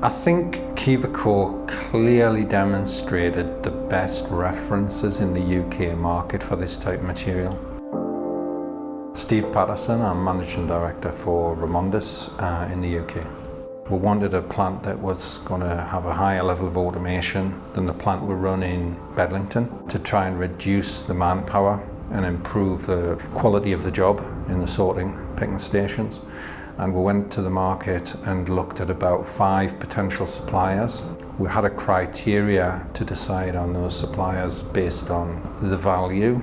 I think Kiverco clearly demonstrated the best references in the UK market for this type of material. Steve Patterson, I'm Managing Director for Remondis in the UK. We wanted a plant that was going to have a higher level of automation than the plant we run in Bedlington to try and reduce the manpower and improve the quality of the job in the sorting picking stations. And we went to the market and looked at about 5 potential suppliers. We had a criteria to decide on those suppliers based on the value,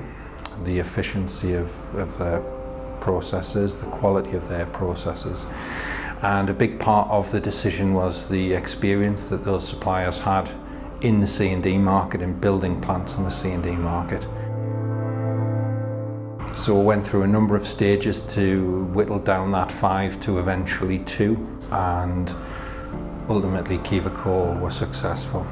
the efficiency of their processes, the quality of their processes. And a big part of the decision was the experience that those suppliers had in the C&D market, in building plants in the C&D market. So we went through a number of stages to whittle down that 5 to eventually 2, and ultimately Kiverco was successful.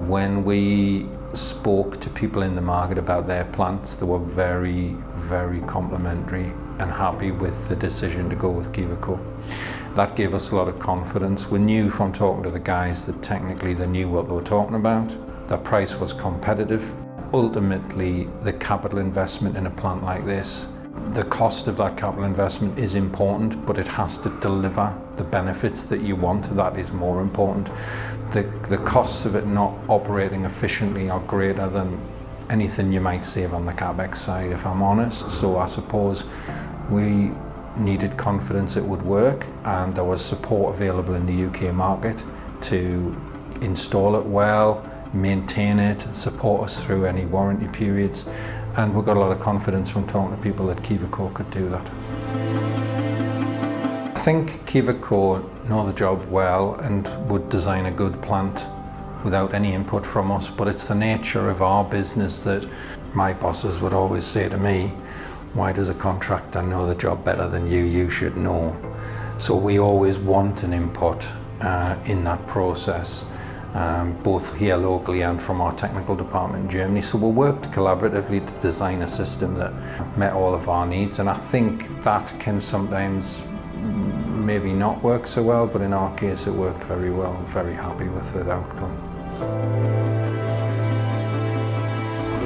When we spoke to people in the market about their plants, they were very, very complimentary and happy with the decision to go with Kiverco. That gave us a lot of confidence. We knew from talking to the guys that technically they knew what they were talking about. The price was competitive. Ultimately, the capital investment in a plant like this, the cost of that capital investment is important, but it has to deliver the benefits that you want. That is more important. The costs of it not operating efficiently are greater than anything you might save on the capex side, if I'm honest. So I suppose we needed confidence it would work, and there was support available in the UK market to install it well, maintain it, support us through any warranty periods, and we got a lot of confidence from talking to people that Kiverco could do that. I think Kiverco know the job well and would design a good plant without any input from us, but it's the nature of our business that my bosses would always say to me, why does a contractor know the job better than you? You should know. So we always want an input in that process. Both here locally and from our technical department in Germany. So we worked collaboratively to design a system that met all of our needs, and I think that can sometimes maybe not work so well, but in our case it worked very well. Very happy with the outcome.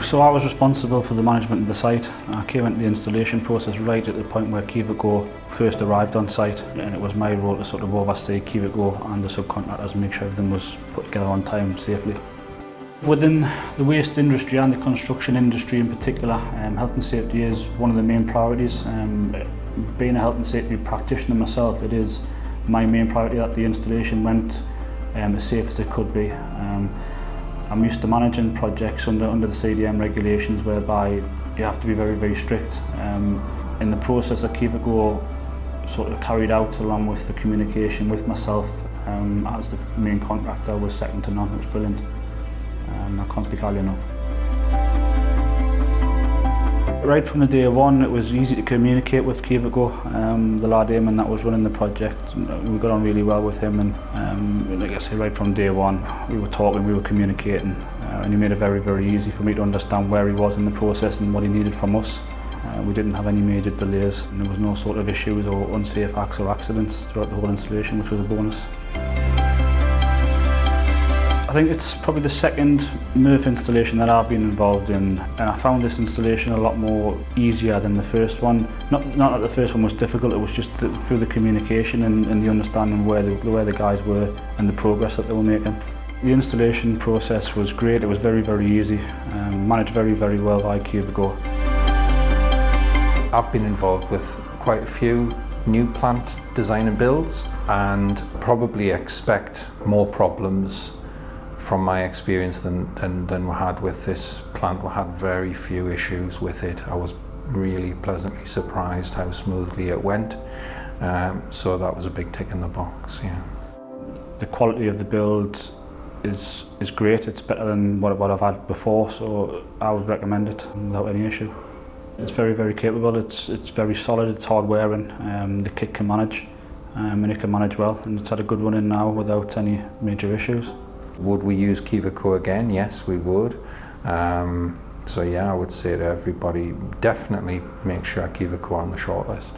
So I was responsible for the management of the site. I came into the installation process right at the point where Kiverco first arrived on site, and it was my role to sort of oversee Kiverco and the subcontractors and make sure everything was put together on time safely. Within the waste industry and the construction industry in particular, health and safety is one of the main priorities. Being a health and safety practitioner myself, it is my main priority that the installation went as safe as it could be. I'm used to managing projects under the CDM regulations, whereby you have to be very, very strict. In the process that Kiverco sort of carried out, along with the communication with myself as the main contractor, was second to none. It was brilliant. I can't speak highly enough. Right from the day one, it was easy to communicate with Kiverco. The lad Eamon that was running the project, we got on really well with him, and like I say, right from day one, we were talking, we were communicating, and he made it very, very easy for me to understand where he was in the process and what he needed from us. We didn't have any major delays, and there was no sort of issues or unsafe acts or accidents throughout the whole installation, which was a bonus. I think it's probably the second MRF installation that I've been involved in, and I found this installation a lot more easier than the first one. Not that the first one was difficult, it was just through the communication and the understanding where the guys were and the progress that they were making. The installation process was great, it was very, very easy, managed very, very well by Kiverco. I've been involved with quite a few new plant design and builds, and probably expect more problems from my experience than we had with this plant. We had very few issues with it. I was really pleasantly surprised how smoothly it went. So that was a big tick in the box, yeah. The quality of the build is great. It's better than what I've had before, so I would recommend it without any issue. It's very, very capable. It's very solid. It's hard wearing. The kit can manage, and it can manage well. And it's had a good run in now without any major issues. Would we use Kiverco again? Yes, we would. So yeah, I would say to everybody, definitely make sure Kiverco on the shortlist.